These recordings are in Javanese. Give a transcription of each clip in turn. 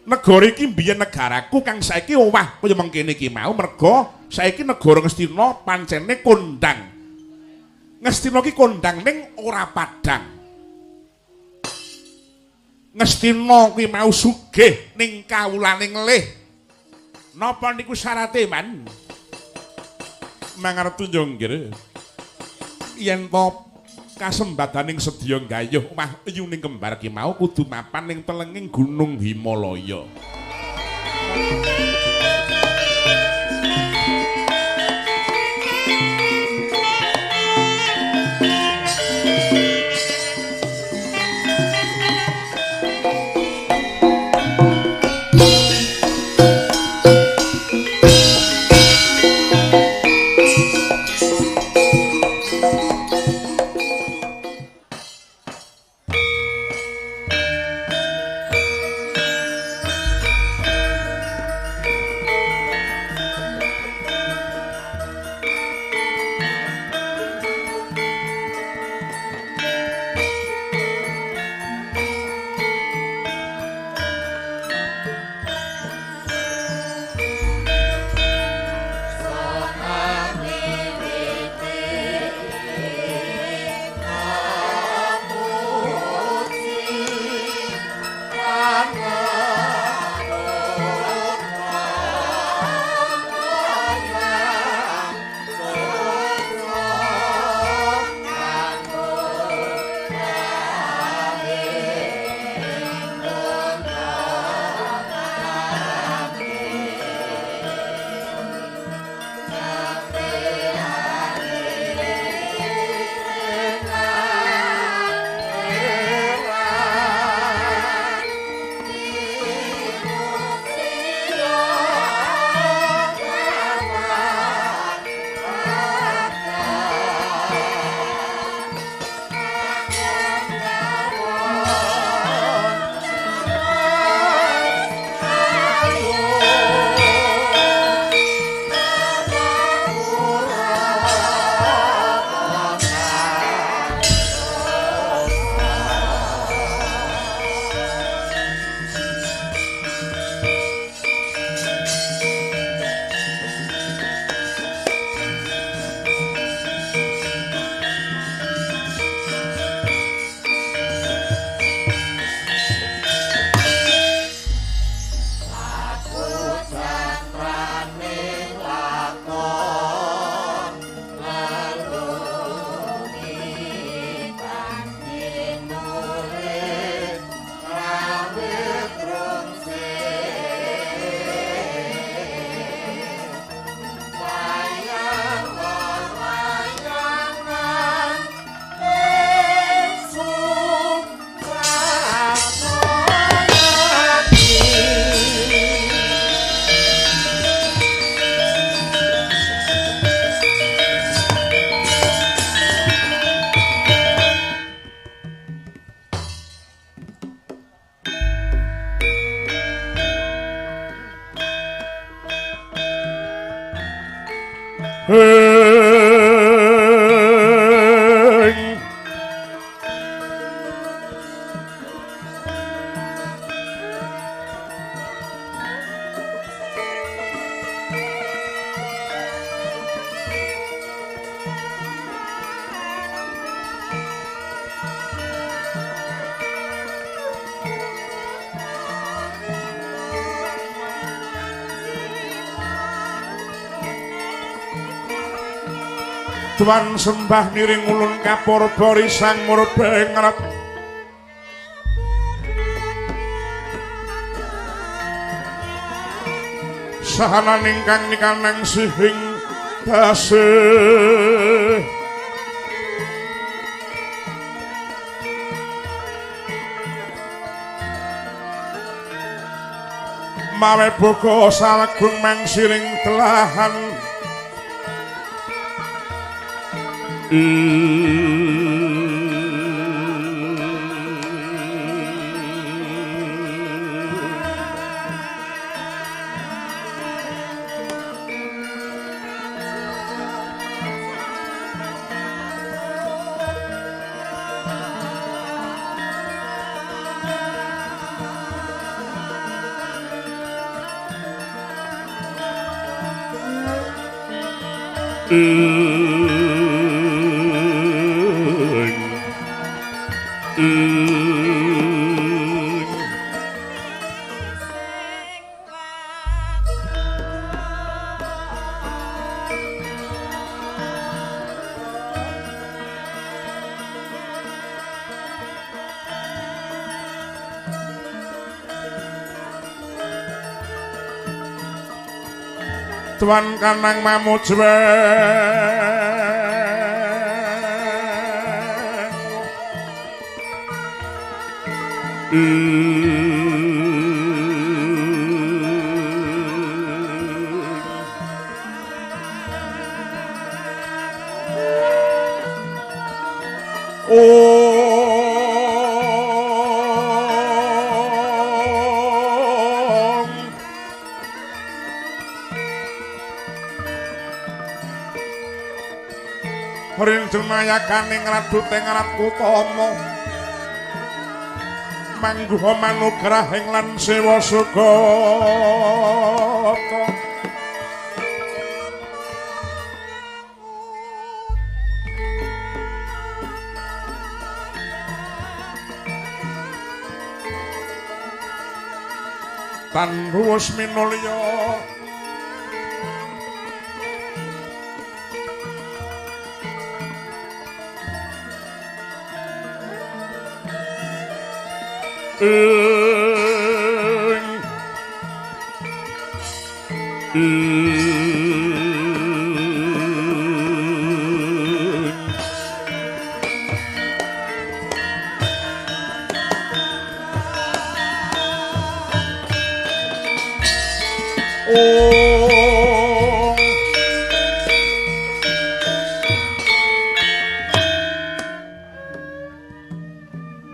negara iki mbiyen negaraku kang saiki owah kaya mengkene iki mau merga saiki negara Ngastina pancene kondang. Ngastina iki kondang ning ora padang. Ngastina kuwi mau sugih ning kawulaning nglih. Napa niku syarate, Man? Mangarep tunjunggir. Yen to kasembadaning sedya gayuh omah yuning kembar ki mau kudu mapan ning telenging Gunung Himalaya. Tuan sembah niring ulun kapurba sang murbeng ngarep sahana ningkang nikanang sihing tasih mawe boga salagung mangsiring telahan Tuan kanang mamujwe Rinjeng mayakaning ratu teng ratu tomo mangguha manugrahing lan sewa sugata tanruwus minulya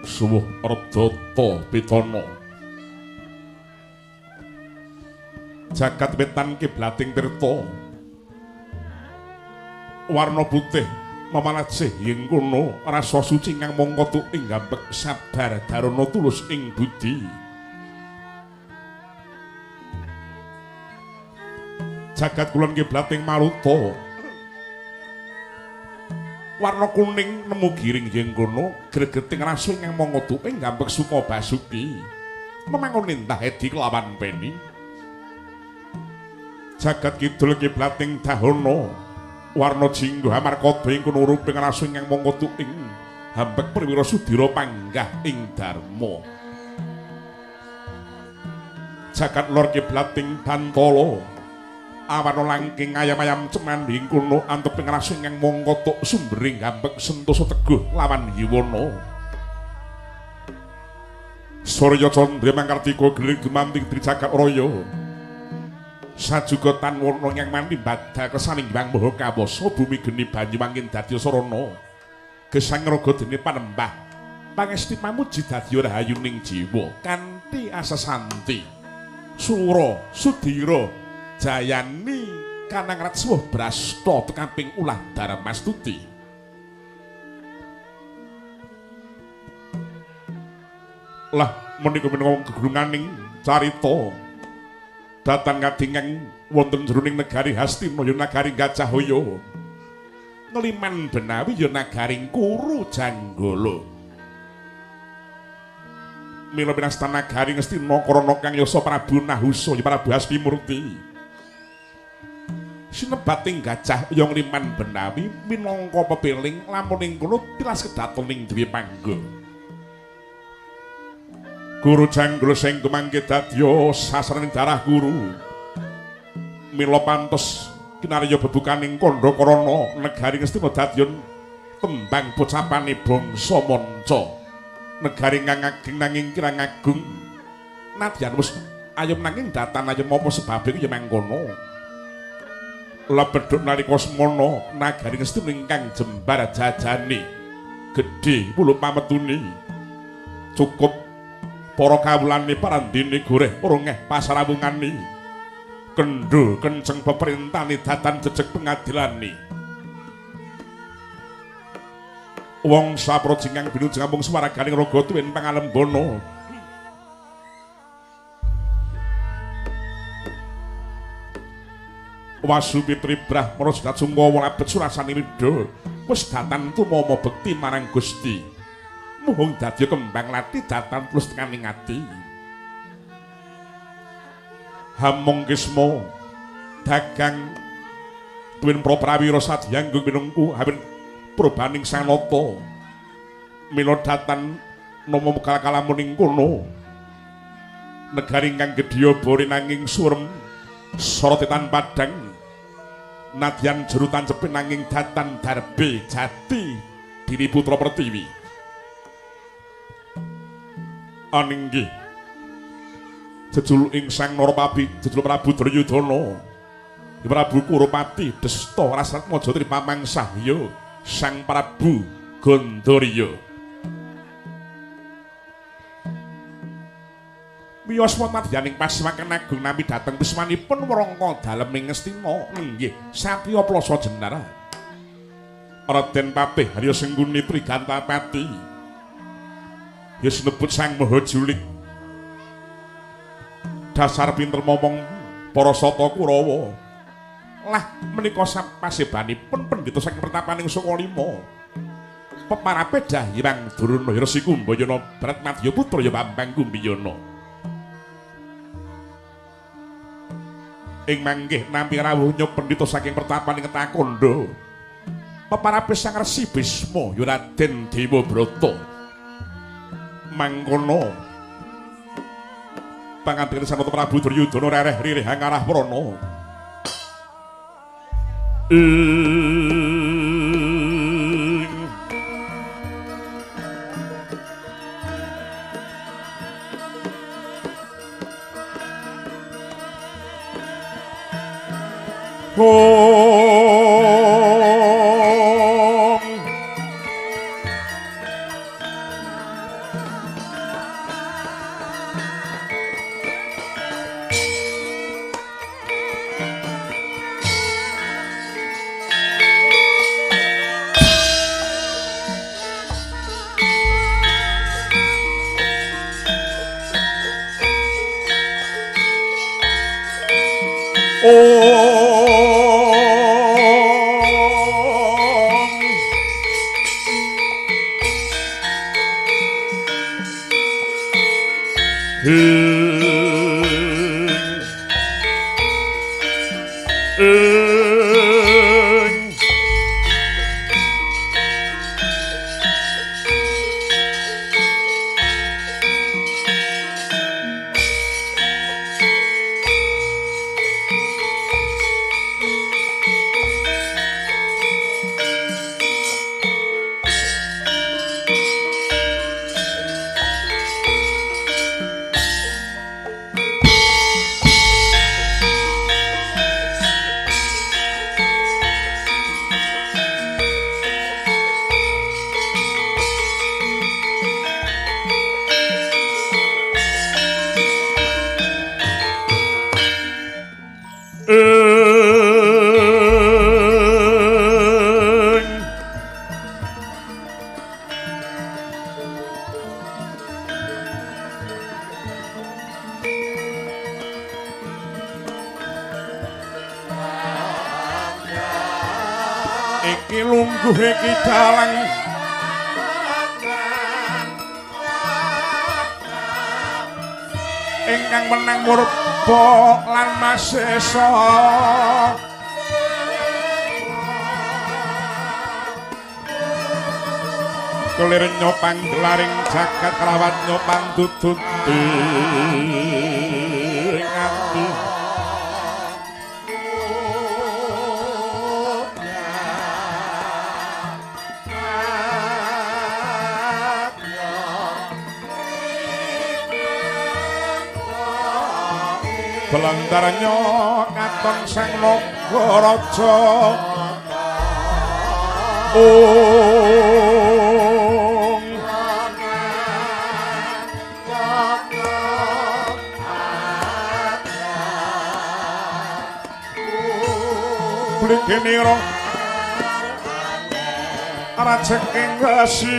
suwuh Ardhata Pitana jagat wetan kiblating tirta warna putih mamalajih ing kono rasa suci kang mangka tuing gambek sabar darana tulus ing budi jagat kulon kiblating maruta warna kuning nemu giring ing kono gregeting rasa kang mangka tuing gambek suka basuki memangun nintah edi kelawan peni jagat kidul kiblating dahana warna jingga amarkada ing kono ruping rasa kang mangka tuing hambek perwira sudira panggah ing dharma jagat lor kiblating bantala awana langking ayam-ayam cemanding kono anteping rasa kang mangka tuk sumbering hambek sentosa teguh lawan yiwana Surya Candra Mangkartika gelir gumanting Tri Jagat Raya sajuga tan warna yang mandi badha kesaning Hyang Maha Kawasa bumi geni banyu mangkin dadi sarana gesang raga dene panembah pangesti pamuji dadi rahayuning jiwa kanthi asa santi sura sudira jayani kanang ratsuh brasta tekamping ulah Darmastuti lah menika menawa gegurunganing carita datang kadingeng wonten jroning negari Hastina ya nagari Gajahaya ngeliman Benawi ya nagaring Kuru Janggala mila pinastana nagari Ngastina Karana kang yasa Prabu Nahusa ya Prabu Hastimurti sinebating gajah ya ngeliman Benawi minangka pepiling lamun ing kono tilas kedatoning duwe pangga Guru Janggala sing tumangke dadya sasarening darah guru mila pantes kinarya bebukaning kandha Karana negari Ngastina dadya tembang pocapane bangsa manca negari kang ageng nanging kirang agung nadyan wis ayem nanging datan ayem apa sebabe ya mangkono lebedhuk nalika semana nagari Ngastina ingkang jembar jajane gedhe puluh pametune cukup para kawulane parandene goreh urungeh pasarawungane kendho kenceng peperintane datan jejeg pengadilane wong saprojingang binujeng ampung swaraganing raga tuwin pangalembana Wasupitri Brahmana Jidat Sungkawa labet surasane Ridha wis datan tumama bekti marang Gusti. Muhung dadi kembang lati datan plus tekaning ati. Hamung Kisma dagang tuwin prawira sadyanggung minungku hamin purbaning sanata. Mila datan nama kala-kalamun ing kono. Negari ingkang gedya bori nanging surem sorotetan padang nadyan jerutan cepin nanging datan darbe jati diri putra Pertiwi aninggih jejul ing sang Narapabi jejul Prabu Duryudana Prabu Kurupati Desta Rasat Majatri pamangsahya sang Prabu Gandharya miyos wonten yaning Pasewakan Agung nami dhateng wismanipun wrangka daleming Ngastina nggih Satya Plasa Jenar Raden Papih Harya Sengguni Trigantapati ya sinebut sang Maha Julik dasar pinter momong para sata Kurawa lah menika pasebanipun pendhita saking pertapaning Sukalima peparape Dahyang Durna Resi Kumbayana Bratmadya putra ya Bambang Kumbiyana ing manggih nampi rawuh nyup pendhita saking pertapaning Takandha peparape Sang Resi Bisma ya Raden Dewabrata mangkono panganten sanata Prabu Duryudana rereh ririh ngarah prana iki lungguh iki dalang ingkang menang murba lan masesa kelir nyopang gelaring jagat rawat nyopang tututi ngati belantarnya katon sang Nagaraja Blikeniro Rajeking Wesi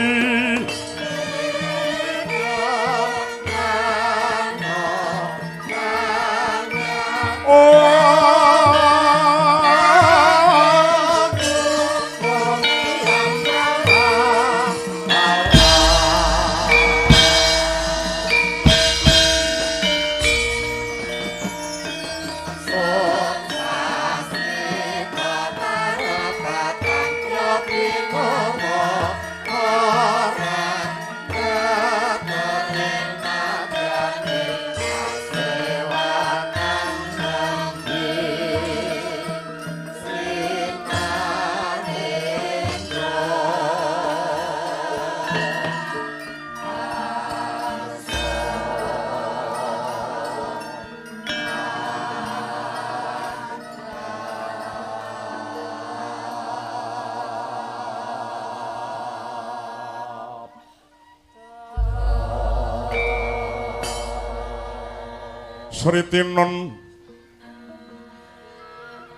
Sritinon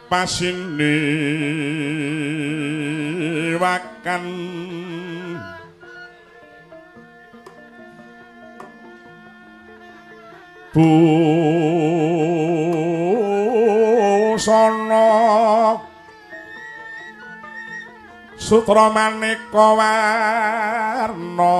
pasini wakan busana sutra maneka warna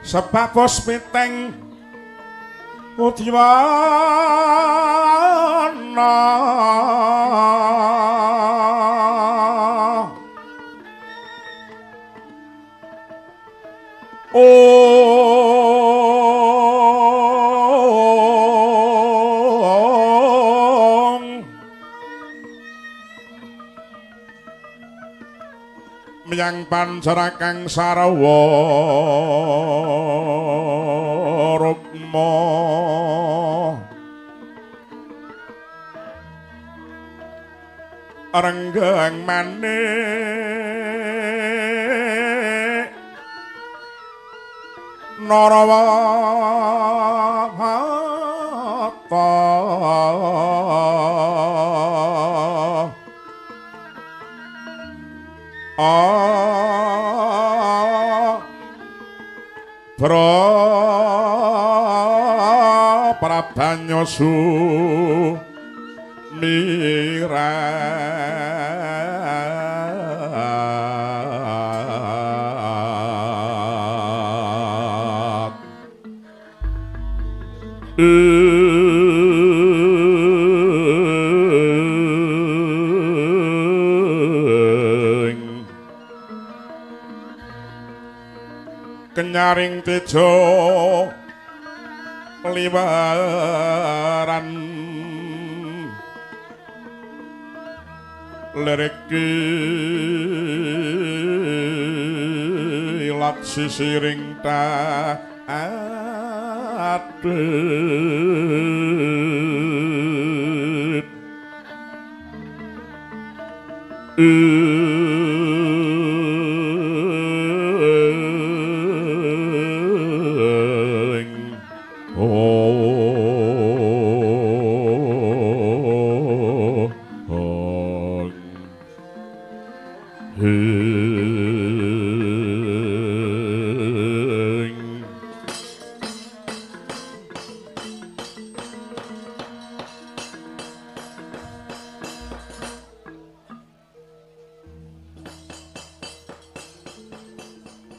sebab puspiteng udhiwana yang pancarakang sarawa rukma renggang manik narawata prabanyosu mirat kenyaring tejo liwaran lirik ilat sisiring tadet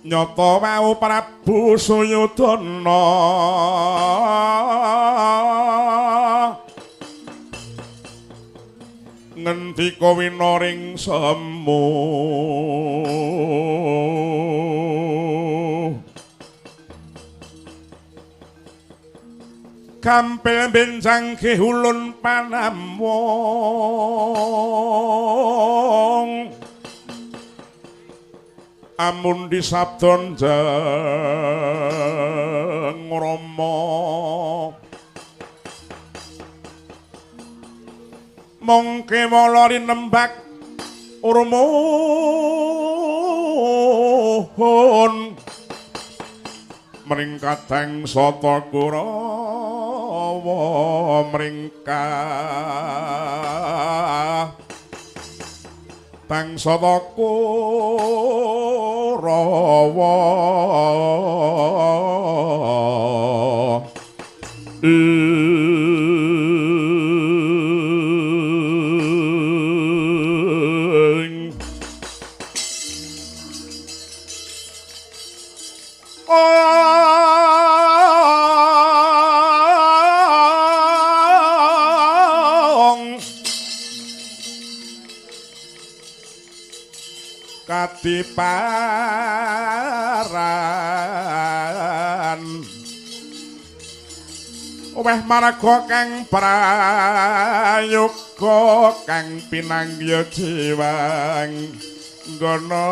nyata wau Prabu Suyudana ngendika winaring semu kampil benjang kehulun panamwong amun disabdon jeng Rama mongke wala rinembak urmuhun mringkateng sata Kurawa mringkah tang sata Kurawa kadiparan weh marga kang prayuk murka kang pinanggya jiwang gono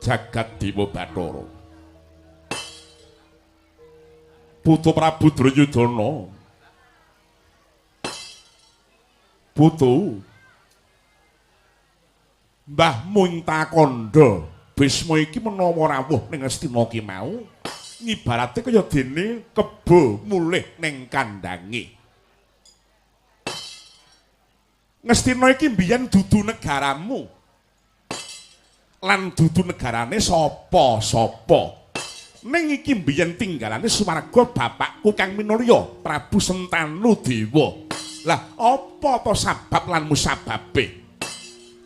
Jagat Dewa Bathara Putu Prabu Duryudana Putu Mbah Munta Kandha Bisma iki menawa rawuh ning Astina ki mau ngibarate kaya dene kebo mulih ning kandange Ngastina iki mbiyen dudu negaramu lan dudu negarane sapa-sapa. Ning iki mbiyen tinggalane sumarga bapakku kang minulya Prabu Sentanu Dewa. Lah apa to sabab lan musababe?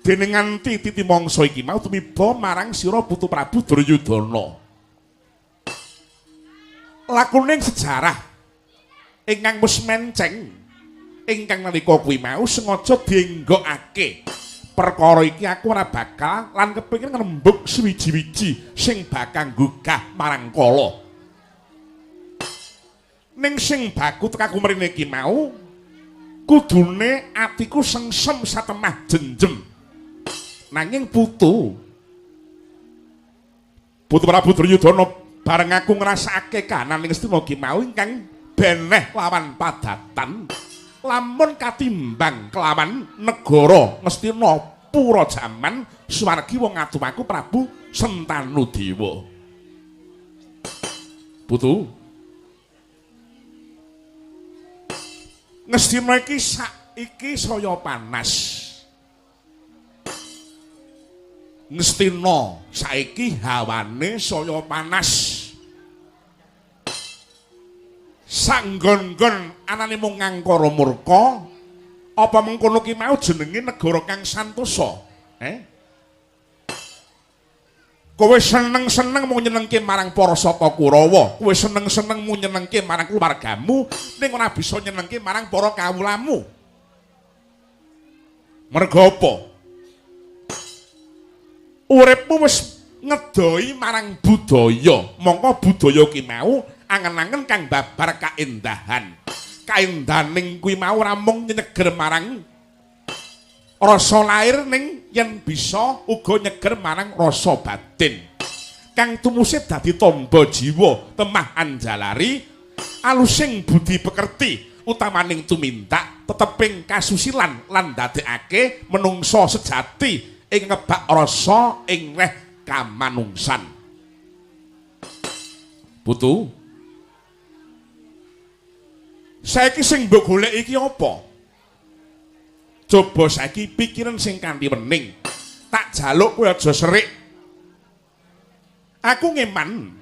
Dene nganti titi mangsa iki mau tumiba marang sira Putu Prabu Duryudana. Lakuning sejarah ingkang wis menceng ingkang nalika kuwi mau sengaja dienggokake. Perkara iki aku ora bakal lan kepengin ngrembug suwiji-wiji sing bakal gugah marang kala. Ning sing baku tekaku mrene iki mau kudune atiku sengsem satemah jenjem. Nanging Putu Prabu Duryudana bareng aku ngrasakake kahanan ning Astina iki mau ingkang beneh lawan padatan. Lamun katimbang kelawan negara Ngastina pura jaman suwargi wong ngadumaku Prabu Sentanu Dewa. Putu Ngastina iki saiki saya panas. Ngastina saiki hawane saya panas. Sanggon-gon anane mung ngangkara murka apa mengkono ki mau jenenge negara kang santosa kowe seneng-seneng mung nyenengke marang para sata Kurawa kowe seneng-seneng mung nyenengke marang keluargamu ning ora bisa nyenengke marang para kawulamu merga apa uripmu wis ngedoi marang budaya mongko budaya ki mau angen-angen kang babar kaendahan. Kaendahaning kuwi mau ora mung nyeger marang rasa lair ning yen bisa uga nyeger marang rasa batin. Kang tumuse dadi tamba jiwa, temah anjalari, alusing budi pekerti, utamaning tumindak, teteping kasusilan lan ndadekake menungsa sejati ing ngebak rasa ing reh kamanungsan. Putu saiki sing mbok golek iki apa? Coba saiki pikiran sing kanthi wening. Tak jaluk kowe aja serik. Aku ngeman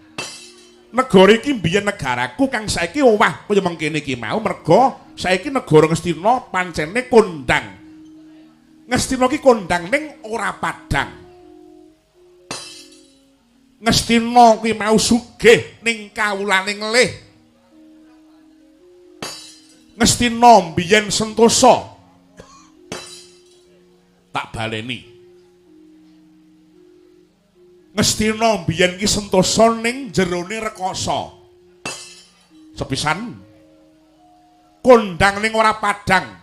negara iki mbiyen negaraku kang saiki owah kaya mengkene iki mau merga saiki negara Ngastina pancene kondang. Ngastina iki kondang ning ora padang. Ngastina kuwi mau sugih ning kawulaning lih. Ngastina mbiyen sentosa. Tak baleni. Ngastina mbiyen ki sentosa ning jerone rekasa. Sepisan kondang ning ora padang.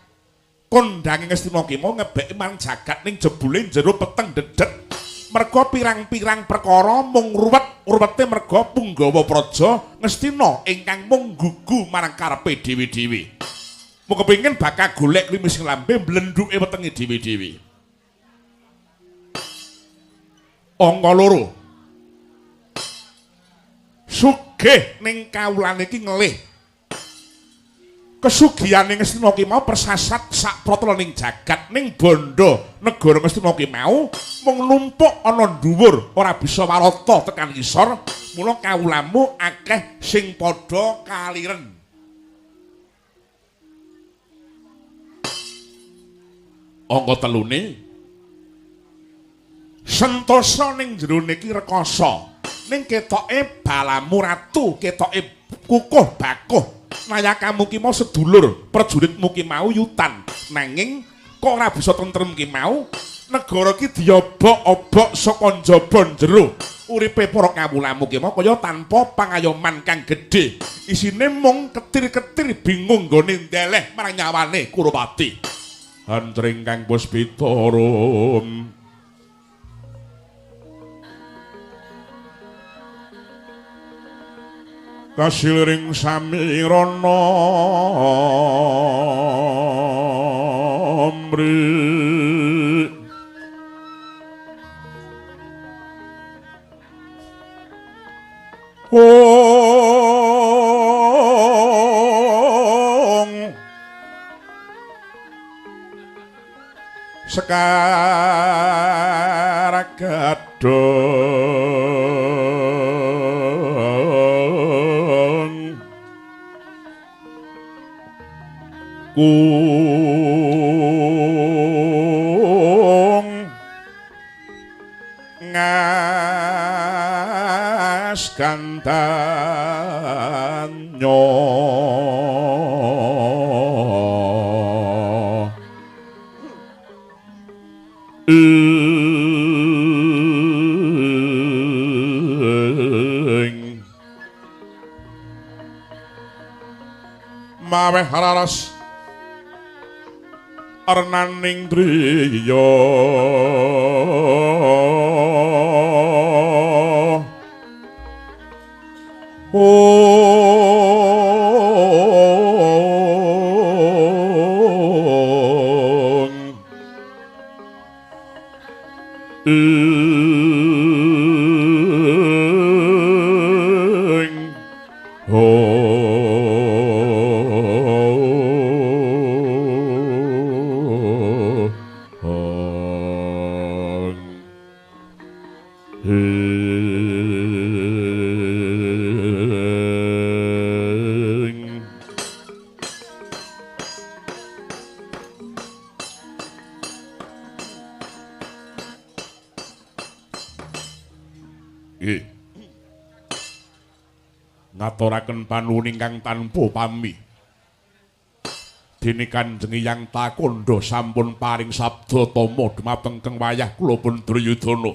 Kondange Ngastina ki mau ngebeki marang jagat ning jebule jero peteng dedet. Merga pirang-pirang perkara mung ruwet-ruwete merga Punggawa Praja Ngastina ingkang mung gugu marang karepe dhewe-dhewe. Mung kepengin bakal golek klimis sing lambe mblenduke wetenge dhewe-dhewe. Angka loro. Sugih ning kawulane iki ngelih. Kesugihane Ngastina ki mau persasat sak protelaning jagat ning bondo negara Ngastina ki mau mung numpuk ana dhuwur ora bisa warata tekan ngisor mula kawulamu akeh sing padha kaliren. Angka telune sentosa ning jero niki rekasa ning ketoke balamu ratu, ketoke kukuh bakuh. Nayakamu ki mau sedulur, prajuritmu ki mau yutan. Nanging kok ora bisa tentrem ki mau, negara ki diobok-obok saka njaba njero. Uripe para kawulamu ki mau kaya tanpa pangayoman kang gedhe. Isine mung ketir-ketir bingung nggone ndeleh marang nyawane Kurupati. Antring kang Puspita kasiling samirana mri ong sekar gadong kung ngas kantanyo maweh hararas arnaning driya ngaturaken panuwun ingkang tanpa pami dene Kanjeng Hyang Takandha sampun paring sabda tama dumateng keng wayah kula pun Duryudana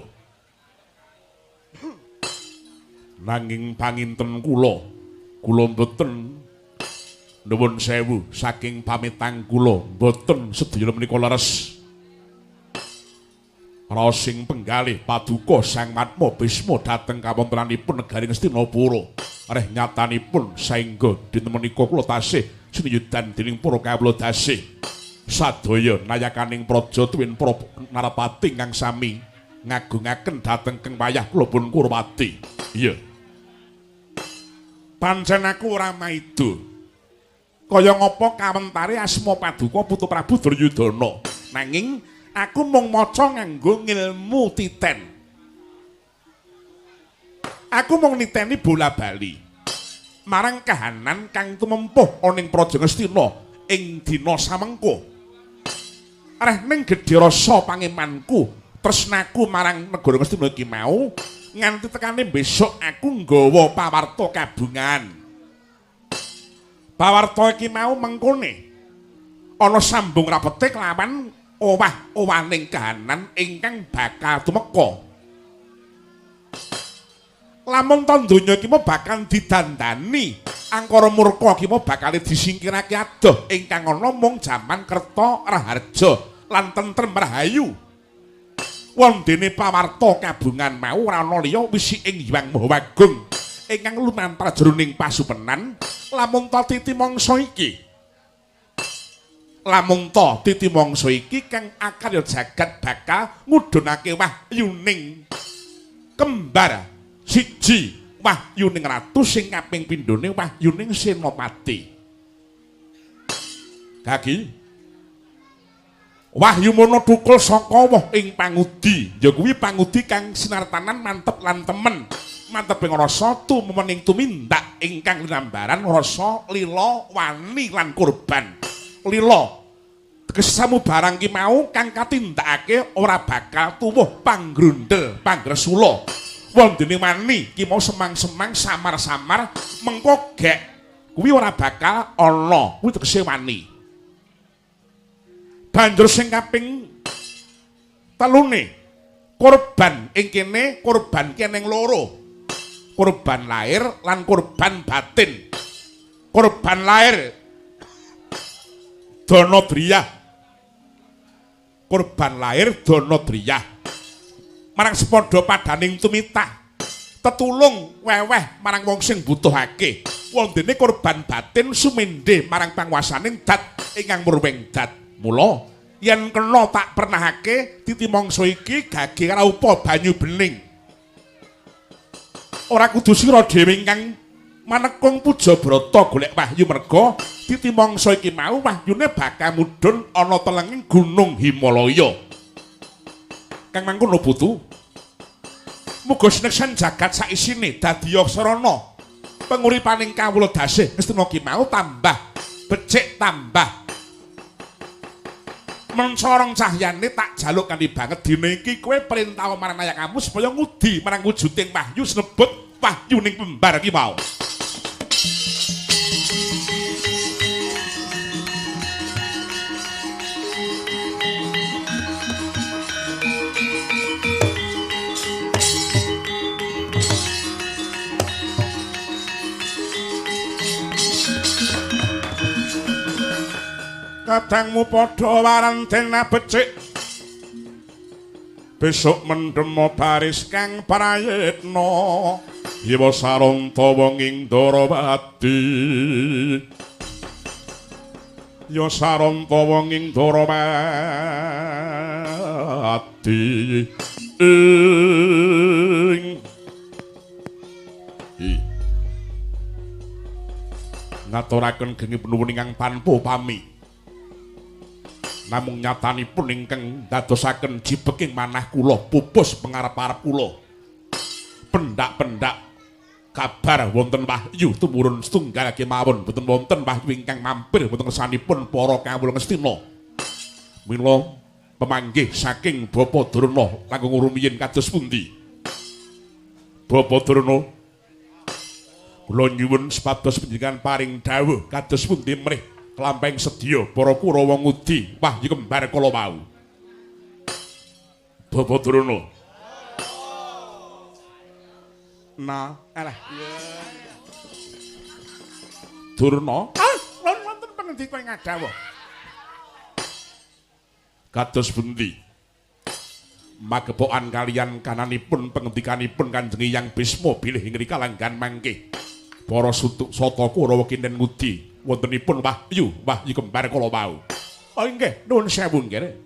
nanging panginten kula mboten nuwun sewu saking pamitang kula mboten sedaya menika leres Rasing penggalih paduka Sang Matma Bisma dhateng kawontenanipun negari Ngastinapura. Areh nyatanipun saengga dinten menika kula tasih sinuyudan dening para kawula tasih sadaya nayakaning praja tuwin para narapati ingkang sami ngagungaken dhateng keng wayah kula pun Kurupati. Iya. Pancen aku ora maido. Kaya ngapa kawentare asma paduka Putu Prabu Duryudana. Nanging aku mung maca nganggo ngilmu titen. Aku mung niteni bola bali marang kahanan kang tumempuh ana ing Praja Ngastina ing dina samengko. Areh ning gedhe rasa pangemanku, tresnaku marang negara Ngastina iki mau nganti tekane besok aku nggawa pawarta kabungan. Pawarta iki mau mengkone ana sambung rapete kelawan owah-owaning kahanan ingkang bakal tumeka. Lamun ta donya iki bakal didandani, angkara murka iki bakal disingkirake adoh ingkang ana mung jaman Kerta Raharja lan tentrem rahayu. Wondene pawarta kabungan mau ora ana liya wisi ing Hyang Mahawagung ingkang lumantar jroning pasupenan. Lamun ta titi mangsa iki kang akarya jagat bakal ngudhunake wahyuning kembar siji wahyuning ratu sing kaping pindhone wahyuning Senopati. Kaki wahyu mono thukul saka woh ing pangudi, ya kuwi pangudi kang sinartanan mantep lan temen. Mantep ing rasa tumening tumindak ingkang linambaran rasa lila wani lan kurban. Lila kesamu barang ki mau kang katindakake ora bakal tuwuh panggrundel panggresula. wondene wani iki mau semang-semang samar-samar mengko gek kuwi ora bakal ana kuwi tegese wani. Banjur sing kaping telune korban ing kene korban keneng loro. Korban lahir lan korban batin. Korban lahir Danadriyah. Korban lahir Danadriyah. Marang sepadha padaning tumitah. Tetulung weweh marang wong sing butuhake. Wondene korban batin sumendhe marang panguwasaning dat ingkang murwing dat. Mula yen kena tak pernahake titi mangsa iki gage raupa banyu bening. Ora kudu sira dhewe ingkang manekung puja brata golek wahyu merga titi mangsa iki mau wahyune bakal mudhun ana telenging gunung Himalaya. Kang mangkono putu. Muga sineksan jagat saisine dadi sarana panguripaning kawula dasih Ngastina ki mau tambah becik tambah mencorong cahyane tak jaluk kanthi banget dina iki kowe perintah marang ayakamu supaya ngudi marang wujuding wahyu sinebut wahyuning pembar iki mau. Kadangmu padha warantena becik besok mendemo baris kang prayitna Yawa saranta wong ing Darawati Ya saranta wong ing Darawati ngaturaken geni penuwun ingkang tanpa pami namung nyatanipun ingkang dadosaken jibeking manah kula pupus pengarep-arep kula pendak-pendak kabar wonten wahyu tumurun setunggal kemawon boten wonten wahyu ingkang mampir boten kersanipun para kawula Ngastina mila pemanggih saking Bapa Durna langkung rumiyin kados pundi Bapa Durna kula nyuwun sepados panjenengan paring dawuh kados pundi mrih kelampeng sedya para Kurawa ngudi wahyu kembar kala wau. Bapa Durna. Nah, alah. Durna? Lan wonten pangendika ing adawuh. Kados pundi? Magepokan kaliyan kananipun pengendikanipun Kanjeng Hyang Bisma bilih ing ngrika langgan mangke. Para sata Kurawa kinten ngudi wontenipun wahyu kembar kala wau. Oh nggih, nuwun sewu nggih.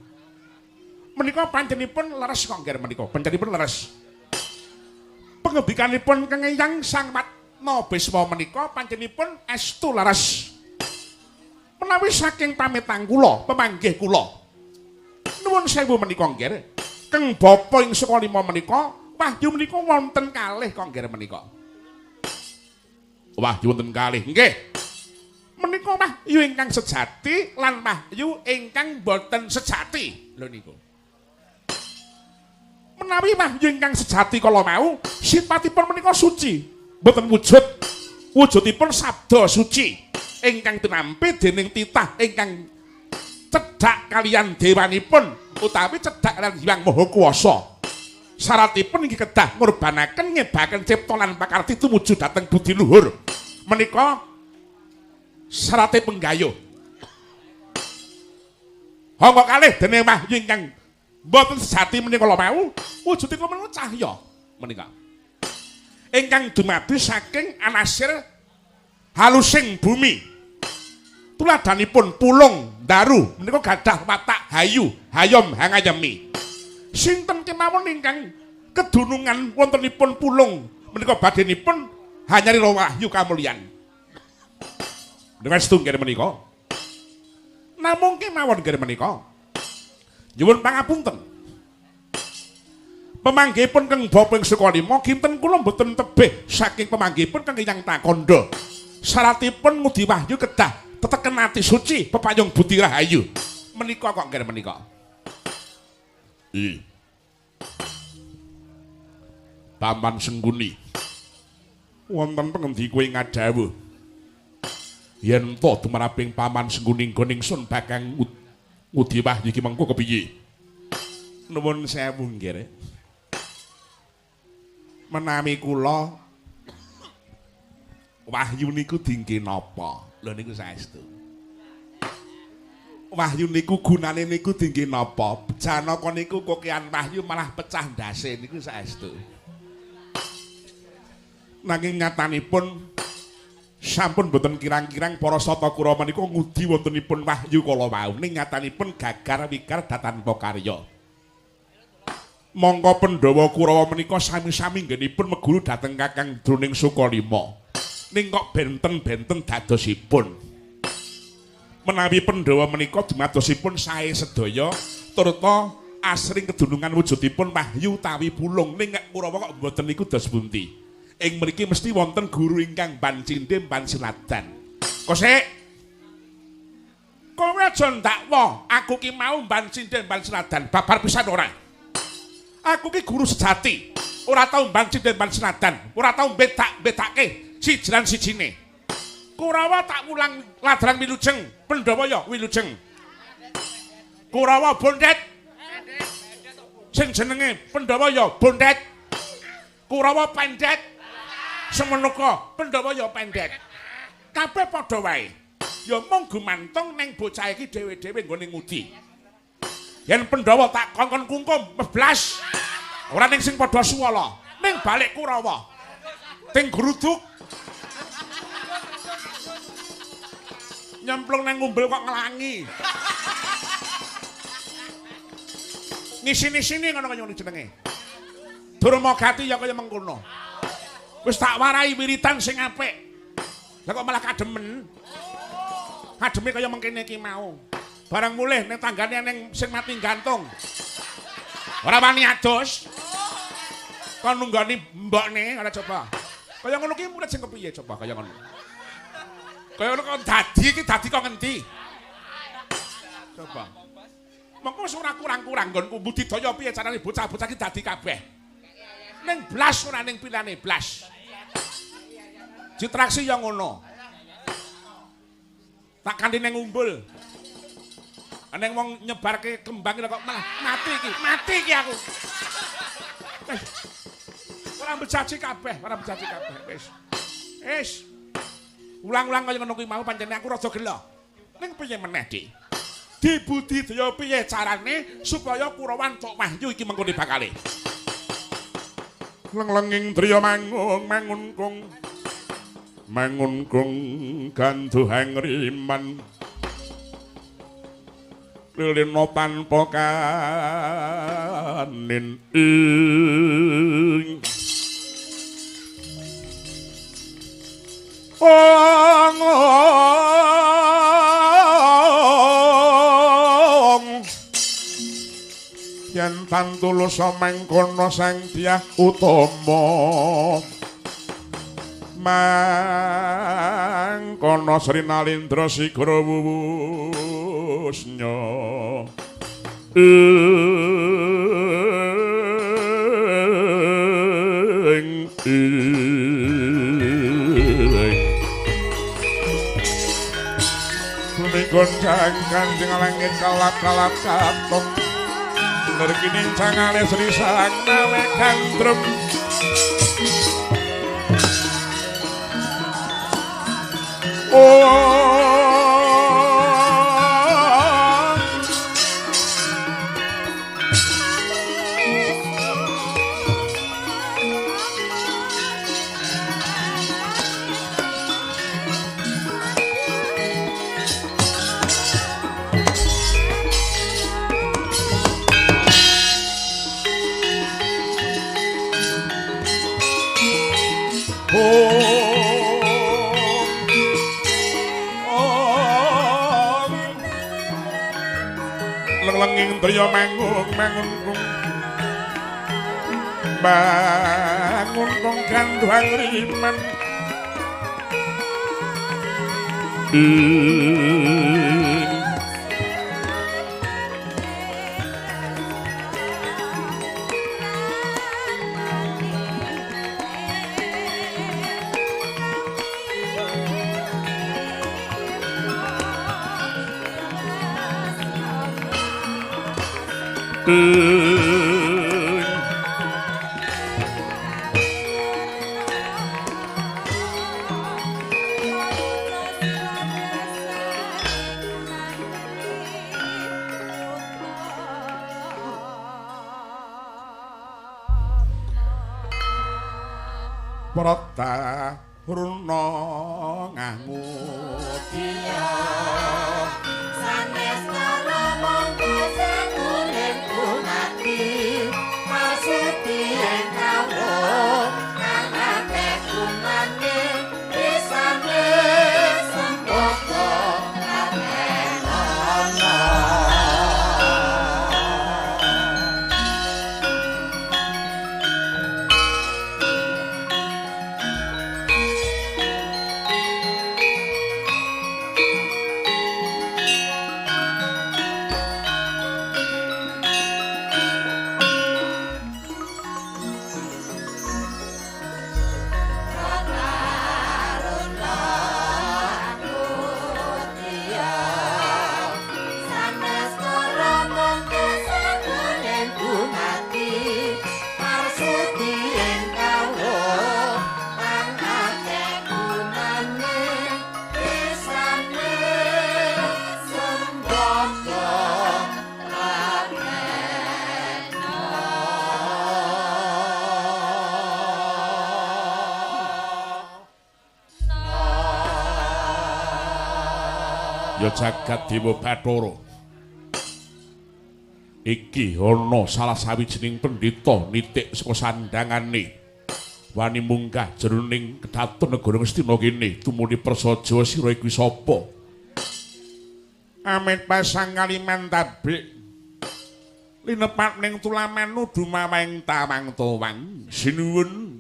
Menika panjenipun leres kok nggih menika. Panjenipun leres. Pengendikanipun Kang Hyang Sang Matna Bisma menika panjenipun estu leres. Menawi saking pamitang kula, pemanggih kula. Nuwun sewu menika nggih. Kang Bapa ing Saka Lima menika, wahyu menika wonten kalih kok nggih menika. Wahyu wonten kalih nggih. Menika wahyu ingkang sejati lan wahyu ingkang boten sejati lho niku. Menawi wahyu ingkang sejati kala mau sipatipun menika suci, boten wujudipun sabda suci ingkang tinampi dening titah ingkang cedhak kaliyan dewanipun utawi cedhak kaliyan Hyang Maha Kuwasa. Syaratipun inggih kedah ngurbanaken ngebaken cipta lan pakarti tumuju dhateng budi luhur. Menika syarate penggayuh. Hangga kalih dene wahyu ingkang boten sejati menika kala mau wujudipun menika cahya menika. Ingkang dumadi saking anasir halusing bumi. Tuladanipun pulung daru menika gadah watak hayu, hayom hangayemi. Sinten kemawon ingkang kedunungan wontenipun pulung menika badhenipun hanyari wahyu kamulyan. Dengan setunggal menika. Namung kemawon nggih menika. Nyuwun pangapunten. Pemanggihipun Kang Bapa ing Saka Lima kinten kula mboten tebih saking pemanggihipun Kang Hyang Takandha. Syaratipun ngudi wahyu kedah teteken ati suci pepayung budi rahayu. Menika kok nggih menika. Paman Sengguni. Wonten pengendi kowe ngadhawuh? Yen to tumraping Paman Sengguni Goningsun bakang ngudi wahyu iki mengko kepiye? Nuwun sewu nggih. Menawi kula wahyu niku dingge napa? Lho niku saestu. Wahyu niku gunane niku dingge napa? Janaka niku kokean wahyu malah pecah ndase niku saestu. Nanging nyatanipun sampun boten kirang-kirang para sata Kurawa menika ngudi wontenipun wahyu kala wau ning nyatanipun gagar wikar datanpa karya. Monggo Pandhawa Kurawa menika sami-sami nggenipun meguru dhateng Kakang Druning Sukalima. Ning kok benten-benten dadosipun. Menawi Pandhawa menika dumadosipun sae sedaya turta asring kedunungan wujudipun wahyu utawi pulung ning Kurawa kok mboten niku dos pundi. Ing mriki mesti wonten guru ingkang ban cindhe ban siladan. Kosek. Kowe aja ndakwa, aku ki mau ban cindhe ban siladan, babar pisan ora. Aku ki guru sejati. Ora tau ban cindhe ban siladan, ora tau betak-betake sijilan sijine. Kurawa tak ulang ladran wilujeng, Pandhawa ya wilujeng. Kurawa bondet. Sing jenenge Pandhawa ya bondet. Kurawa pendhet. Semenaka Pandhawa ya pendhet. Kabeh padha wae. Ya mung gumantung ning bocah iki dhewe-dhewe nggone ngudi. Yen Pandhawa tak kongkon kungkum meblas. Ora ning sing padha suwala, ning balik Kurawa. Ting gruduk. Nyemplung nang umbul kok ngelangi. Ngisi-sini ngono kaya jenenge. Durmagati ya kaya mengkono. Wis tak warai wiritan sing apik. Lah kok malah kademen. Kademe kaya mengkene iki mau. Barang mulih ning tanggane ning sing mati gantung. Ora wani adus. Kon nunggani mbokne ora coba. Kaya ngono ki murid sing kepiye coba kaya ngono. Kaya ngono kok dadi iki dadi kok ngendi? Coba. Mengko wis ora kurang-kurang nggonku budidaya piye carane bocah-bocah iki dadi kabeh. Ning blas ora ning pilane blas. Ditraksi ya ngono. Tak kanthi ning umbul. Ning wong nyebarke kembang kok malah mati iki aku. Ora bejaji kabeh, wis. Wis. Ulang-ulang kaya ngono kuwi mau pancen aku rada gelo. Ning piye meneh, Dik? Dibudidaya piye carane supaya Kurawa entuk wahyu iki mengko bakale. Lenglenging driya mangun kung ganduhang riman lilino tanpa kanin ing yen pantulus mengkono sang Dyah Utama mangkono Sri Nalindra Sigra wuwusnya bumi goncang kanjeng langit kalap-kalap katon nerkini cangane Sri Sang Nawe Gandrem lenging driya mangun kung ganduhang riman Prata runa ngamudya sanes karo mongko sakulen kumati maksudi engkawo nang akeh gunane bisane semboko kanena ya jagat dewa Bathara. Iki ana salah sawijining pendhita nitik saka sandhangane wani munggah jroning kedaton negara Ngastina kene tumuni prasaja sira iku sapa? Amit pasang kaliman tabik linepat ning tulaman nudu maweng tawang towang sinuwun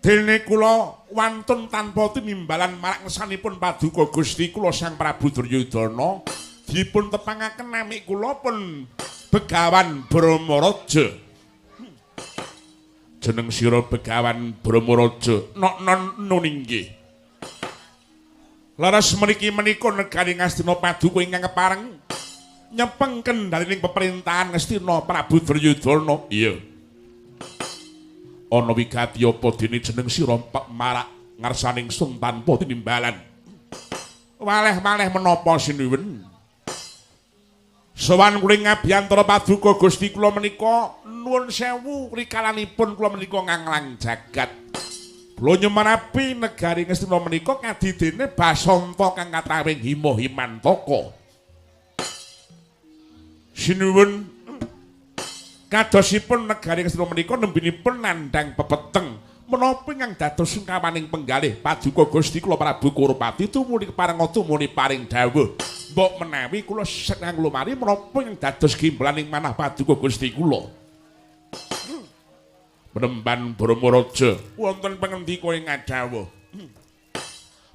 dene kula wantun tanpa tinimbalan marang ngesanipun paduka Gusti kula Sang Prabu Duryudana dipun tepangaken nami kula pun Begawan Bramaraja. Jeneng sira Begawan Bramaraja nok nuninggih. Laras mriki menika negari Ngastina paduka ingkang kepareng nyepeng kendhalining pemerintahan Ngastina Prabu Duryudana. Iya. Ana wigati apa dene jeneng sira marak ngarsaning sun tanpa tinimbalan. Waleh-waleh menapa sinuwun? Sowan kula ngabiyantara paduka Gusti kula menika nuwun sewu rikalanipun kula menika nganglang jagat. Kula nyemarapi negari Ngastina menika kadidene Basanta kang katawing Hima Himantaka. Sinuwun kadosipun negari Ngastina menika nembinipun nandhang pepeteng menapa ingkang dados sungkawaning penggalih paduka Gusti kula Prabu Kurupati tumuli keparenga tumuni paring dawuh mbok menawi kula seneng lumari menapa ingkang dados gimbalaning manah paduka Gusti kula Penemban Bramaraja wonten pangendika ing dawuh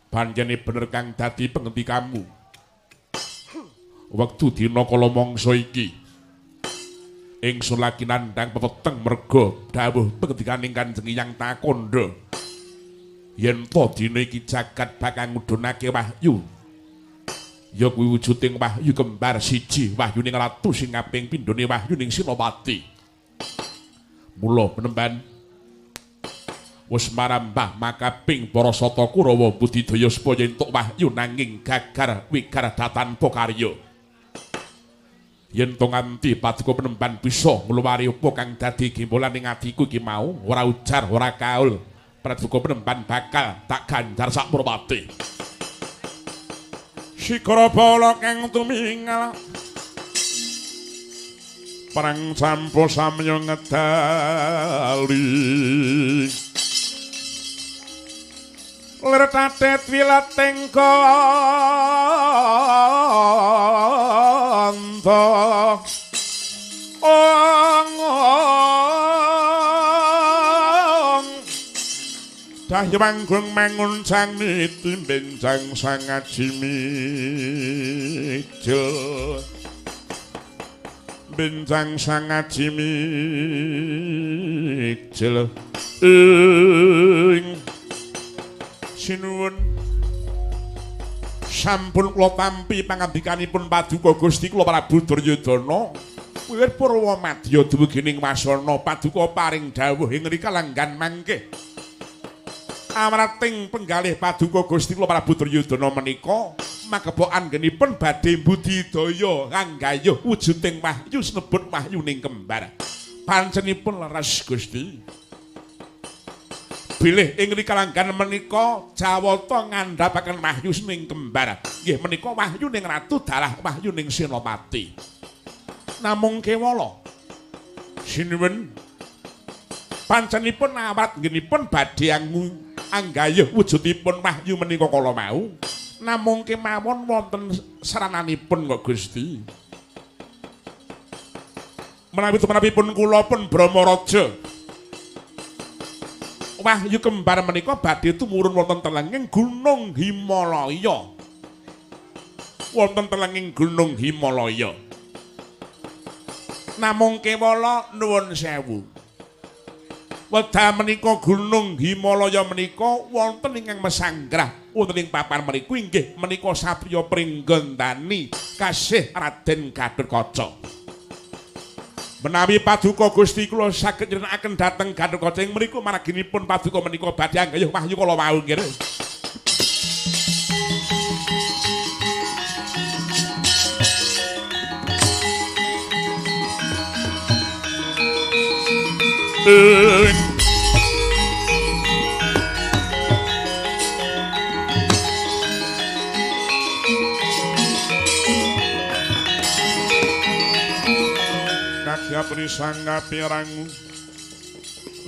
panjene bener kang dadi pangendikamu wektu dina kala mangsa iki ingsun lagi nandhang pepeteng merga dawuh pangendikaning Kanjeng Hyang Takandha yen to dina iki jagat bakal ngudhunake wahyu ya kuwi wujuding wahyu kembar siji wahyuning ratu sing kaping pindhone wahyuning Sinapati mula penemban wis marambah makaping para sata Kurawa budidaya supaya entuk wahyu nanging gagar wigar tanpa karya. Yen to nganti paduka penemban bisa ngluwari apa kang dadi gimbalaning atiku iki mau ora ujar ora kaul paduka penemban bakal tak ganjar sak Purwati. Sikara bala kang tumingal perang sampo samya ngedali lir tatet wilating kanta Cahya manggung mangun sang niti benjang sangat jimijel benjang sangat jimijel sinuwun Sampun kula tampi pangandikanipun Paduka Gusti kula Prabu Duryudana. Wiwit Purwamadya dumugining wasana Paduka paring dawuh ing ngrika langgan mangke. Amrating penggalih Paduka Gusti kula Prabu Duryudana menika makebo anggenipun badhe budidaya anggayuh wujuding wahyu sinebut wahyuning kembar. Panjenipun leres Gusti. Bilih ing rikalangan menika Jawata ngandhapaken wahyu ning kembar. Nggih menika wahyu ning Ratu Dalah wahyu ning Senopati. Namung kewala sinuwun panjenipun awrat nggenipun badhe anggayuh wujudipun wahyu menika kala mau. Namung kemawon wonten sarananipun kok Gusti. Menawi tumanapipun kula pun Bramaraja wahyu kembar menika badhe tumurun wonten telenging Gunung Himalaya. Wonten telenging Gunung Himalaya. Namung kewala nuwun sewu. Wedal menika Gunung Himalaya menika wonten ingkang mesanggrah wonten ing papan mriku inggih menika satriya Pringgandani kasih Raden Gatotkaca. Menawi Paduka Gusti kula saged njenengaken dhateng Gatotkaca ing mriku marginipun Paduka menika badhe anggayuh wahyu kala wau nggih. Kakya sangga pirang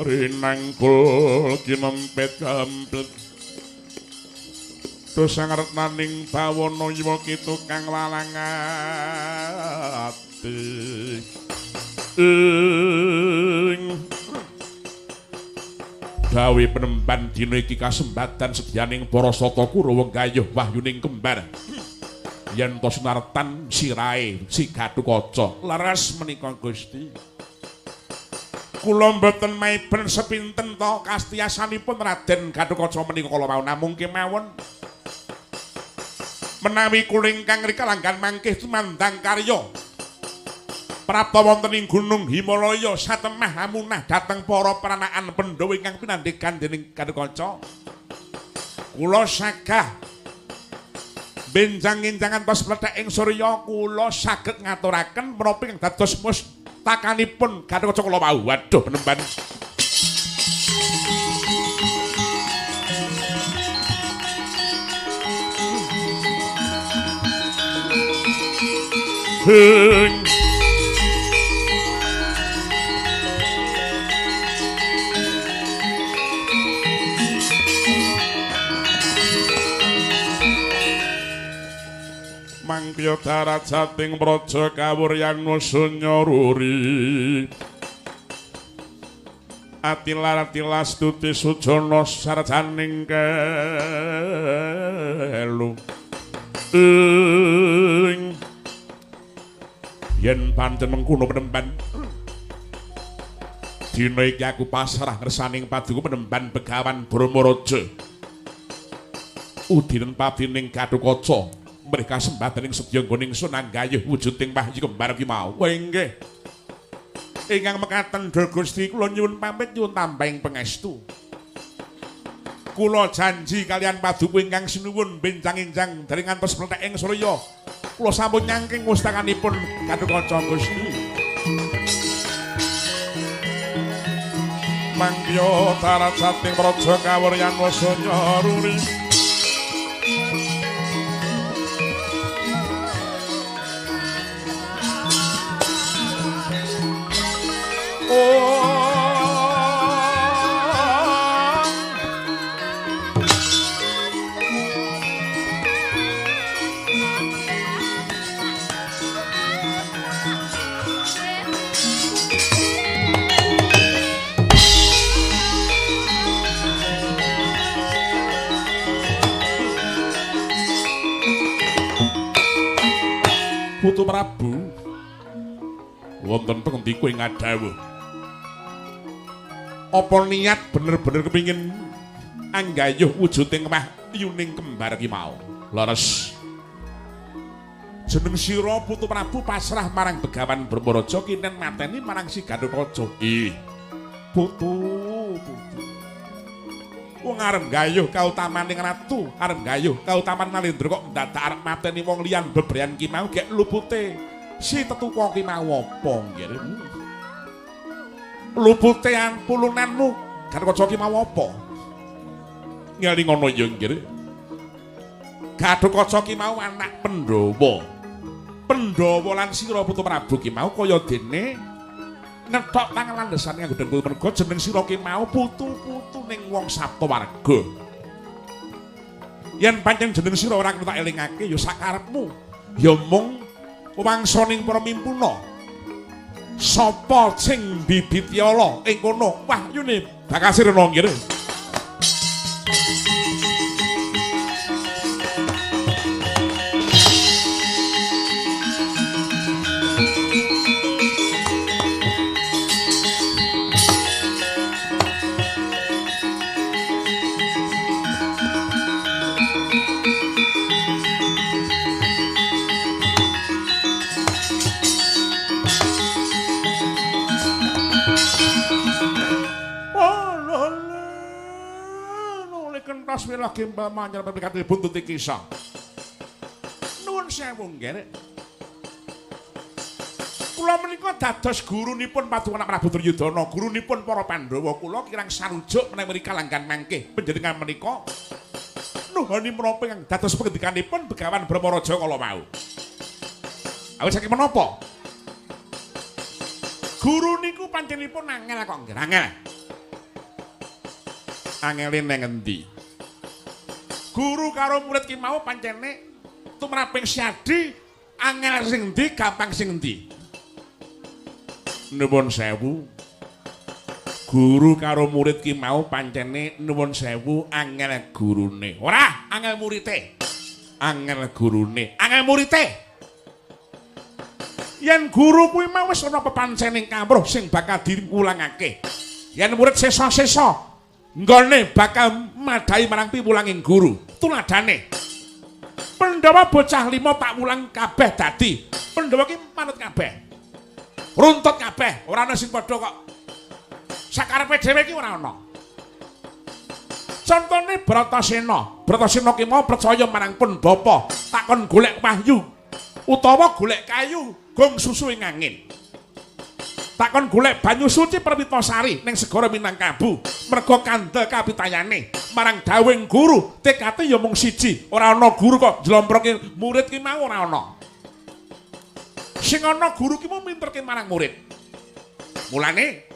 rinangkul kinempet kamplet dosa ngertnaning bawana yiwa kitu kang lalang ati gawe penemban dina iki kasembatan sedyaning para sata Kurawa gayuh wahyuning kembar. Yen to sinartan sirahe si Gatotkaca leres menika Gusti. Kula mboten maiben sepinten to kastiasanipun Raden Gatotkaca menika kala wau namung kemawon menawi kula ingkang rika langgan mangkih tumandang karya prapta wonten ing Gunung Himalaya satemah amunah dhateng para pranaan Pandhawa ingkang pinandegan dening Gatotkaca. Kula sagah benjang-enjangan tos mlethek ing surya kula saged ngaturaken menapa ingkang dados mustakanipun Gatotkaca kula wau. Waduh penemban. Mangkya darajating praja kawuryan musanya ruri atilar stuti sujana sarjaning kelu yen pancen mengkono penemban dina iki aku pasrah ngersaning Paduka Penemban Begawan Bramaraja udinen patining Gatotkaca mereka sembatan ing sedya nggoning sun anggayuh wujuding wahyu kembar ki mau. Nggih. Ingkang mekaten Dra Gusti kula nyuwun pamit nyuwun tambahing pangestu. Kula janji kalian Paduka ingkang sinuwun benjang-enjang dari ngantos mlethek ing Surya. Kula sampun nyangking mustakanipun Gatotkaca Gusti. Mangkya darajating praja kawuryan wasanya ruri Putu Prabu wonten pengendika ing adhawuh apa niat bener-bener kepingin anggayuh wujuding wahyuning kembar ki mau leres jeneng sira Putu Prabu pasrah marang Begawan Brahmaraja kinen mateni marang si Gandhakaca. Ih, Putu. Wong arep gayuh kautamaning ratu, arep gayuh kautaman Nalendra kok dadak arep mateni wong liyan bebrayan ki mau gek lupute. Si tetuka ki mau apa nggih? Lupute pulunanmu Gandhakaca ki mau apa? Ngali ngono ya nggih. Gandhakaca ki mau anak Pandhawa. Pandhawa lan sira Putu Prabu ki mau kaya dene ngetok tangan landesan nganggo dengkul merga jeneng sira ki mau putu-putu ning wong Saptawarga. Yen pancen jeneng sira ora tak elingake ya sakarepmu. Ya mung wangsaning para mimpuna. Sapa sing bibiti ala ing kono wahyune Bakasirna nggih. Kentas wila gimbal manyar pemikati buntut kisah. Nuwun sewu nggih. Kula menika dados gurunipun Paduka Prabu Duryudana, gurunipun para Pandhawa. Kula kirang sarujuk menawi kalanggan mangke panjenengan menika nuhani menapa ingkang dados pengendikanipun Begawan Brahmaraja kala wau. Awit saking menapa? Guru niku panjenipun angel kok nggih, angel. Angele nang endi? Guru karo murid ki mau pancene tumraping siadi angel sing endi gampang sing endi. Nuwun sewu. Guru karo murid ki mau pancene nuwun sewu angel gurune. Ora, angel murite. Angel gurune, angel murite. Yen guru kuwi mau wis ana pepancening kamruh sing bakal diulangake. Yen murid sesa-sesa nggone bakal madai marang piwulanging guru. Tuladane Pandhawa bocah 5 tak wulang kabeh dadi. Pandhawa ki manut kabeh. Runtut kabeh, ora ana sing padha kok. Sakarepe dhewe ki ora ana. Contone Bratasena. Bratasena ki mau percaya marang pun bapa, takon golek wahyu utawa golek kayu gong susu ing angin. Takon golek banyu suci Perwitasari ning segara Minangkabu merga kandel kapitayane marang dawing guru tekate ya mung siji ora ana guru kok jlomproke murid ki mau ora ana sing ana guru ki mung minterke marang murid. Mulane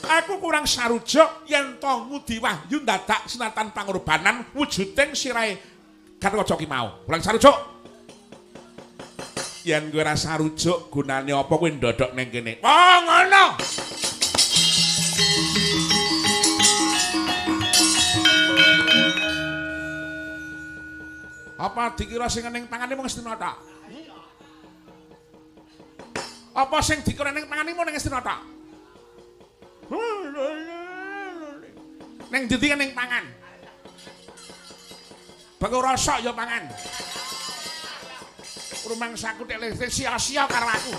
aku kurang sarujuk yen to ngudi wahyu dadak sinatan pangorbanan wujuding sirahe Gandhakaca ki mau. Kurang sarujuk. Yen kowe rasa rujuk gunane apa kowe ndodok ning kene? Oh ngono. Apa dikira sing ning tangane mung Astina tok? Apa sing dikira ning tangane mung ning Astina tok? Ning ndi ning tangan? Baku rasa ya pangan. Rumangsaku tek listrik sia-sia karo aku.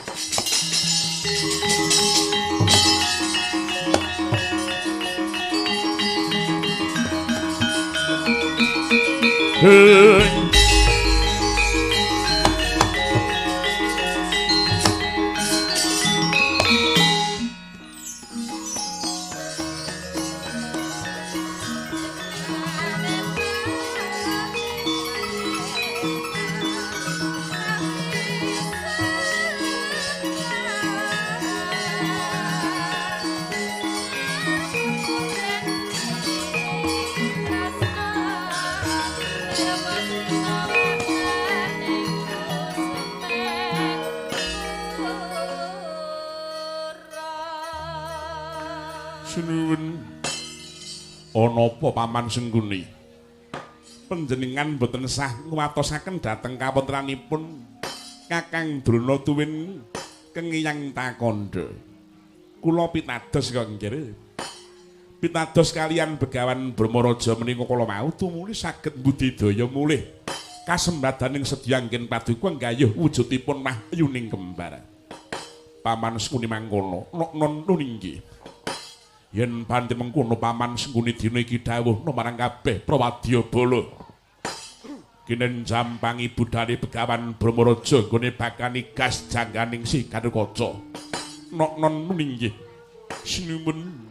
Sinuwun ana apa Paman Sengguni? Panjenengan boten sah nguwatosaken dhateng kawontenanipun Kakang Drona Tuwin kengiyang Takandha. Kula pitados kok nggih. Pitados kalian Begawan Brahmaraja menika kala mau tumuli saged budidaya mulih kasembadaning sedyangken paduka nggayuh wujudipun mahyuning kembar. Paman Sengkuni mangkono, non nuninggi. Yen pancen mengkono Paman Sengkuni dina iki dawuh marang kabeh prawadya bala. Kinen jampangi budhane Begawan Bramaraja gone bakani gas jangganing si Gathotkaca. Non nuninggi. Sinuwun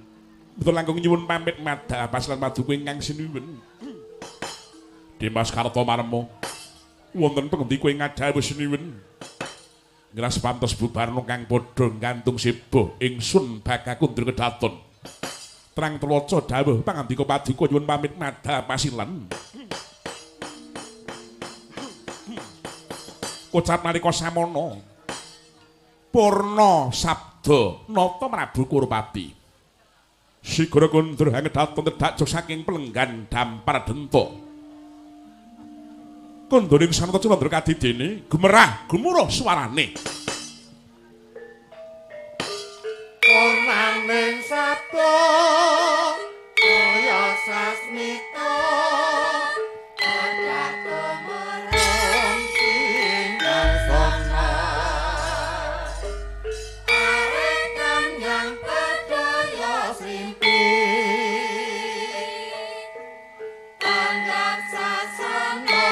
betul langkung nyuwun pamit madhah paslan paduka ingkang sinuwun. Dimas Kartomarma wonten pangandika ing ngadhawuh sinuwun. Ngras pantes bubarno kang padha nggantung sebo ingsun Bagakundur kedaton. Terang teloco dawuh pangandika paduka nyuwun pamit madhah pasilan. Kocap nalika samono Purna sabda nata Prabu Kurupati. Sigara kundur hangedaton tedak jog saking pelenggan dampar denta. Kondoning sanata Candra kadidene gemerah gumuruh suarane. Purnaning sabda kaya sasmita kadang gemerung singgang sona arek kanyang padaya srimpi tanggap sasana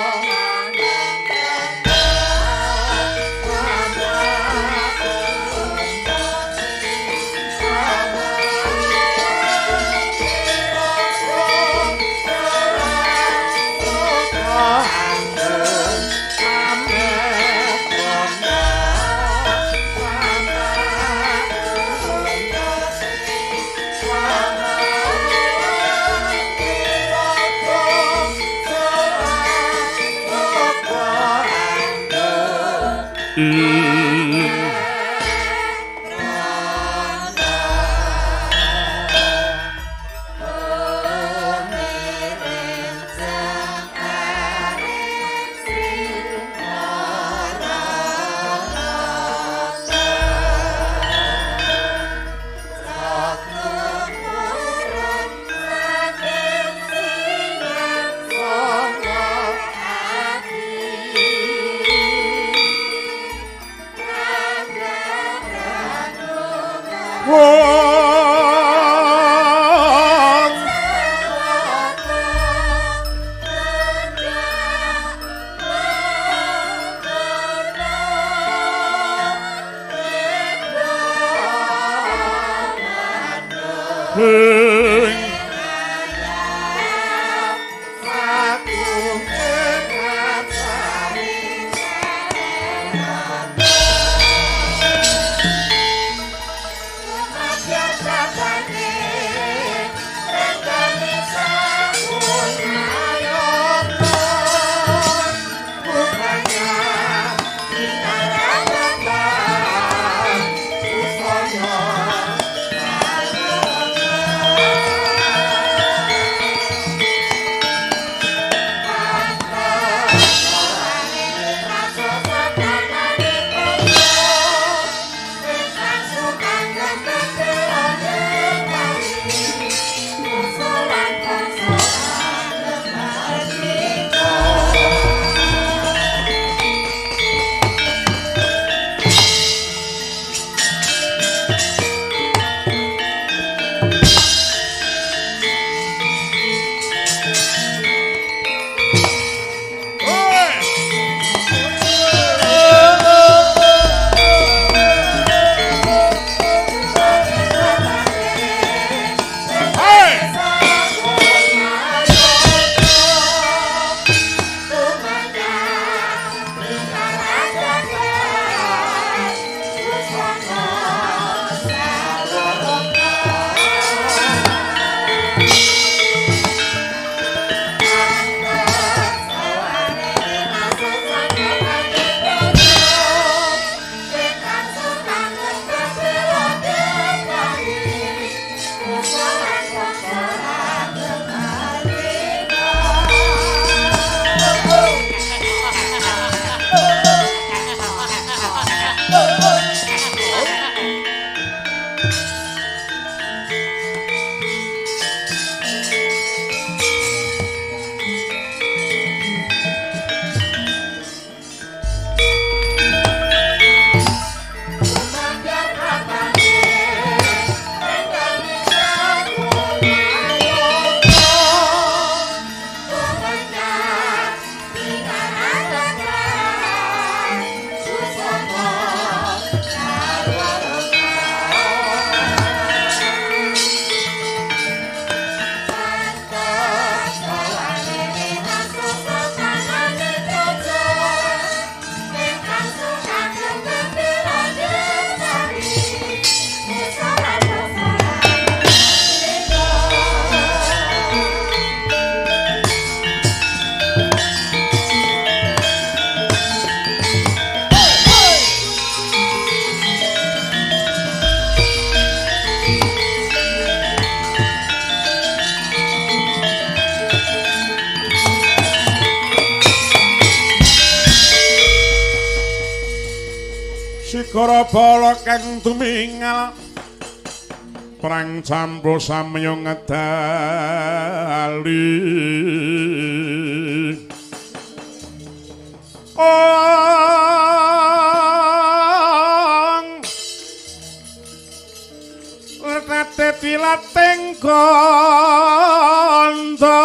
Negara bala kang tumingal perang campur samya ngedali Letate tilateng kanda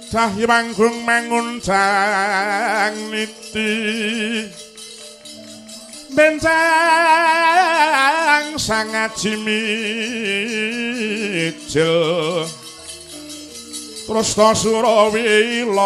Cahya manggung mangun sang niti Bencang sangat cimicil Terus to Surawilaka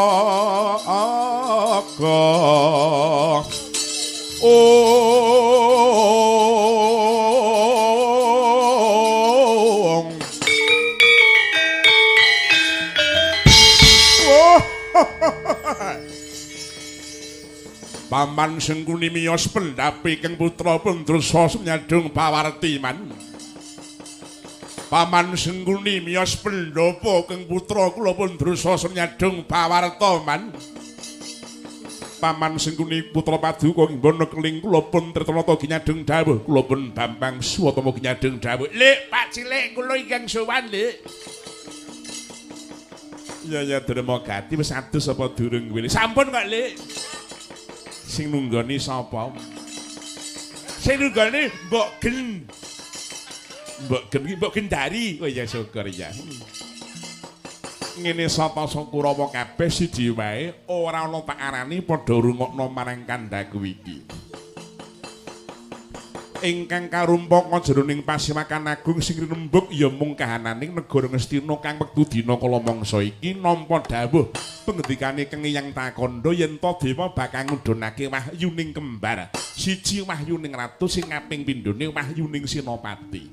Paman Sengkuni miyos pendapi kang putra Pendrusa nyadung pawartiman Paman Sengkuni miyos pendopo kang putra kula Pendrusa nyadung pawartaman Paman Sengkuni putra Paduka ngbono keling kula pun Tritranata ginyadung dawuh kula pun Bambang Swatama ginyadung dawuh Lek Pak Cilik kula ingkang sowan Lek Ya derma gati wis adus apa durung kuwi sampun kok Lek sing nunggoni sapa sing nunggoni Mbok Gendari oh ya syukur ya ngene sapa Kurawa kabeh siji wae ora ana tak arani padha rungokno marang kandhaku iki ingkang karumpaka jroning Pasewakan Agung sing rembug ya mung kahananing negara Ngastina kang wektu dina kala mangsa iki nampa dawuh pengendikane Kang Hyang Takanda yen to dewa bakal ngudhunake wahyuning kembar siji wahyuning ratu sing kaping pindhone wahyuning Senopati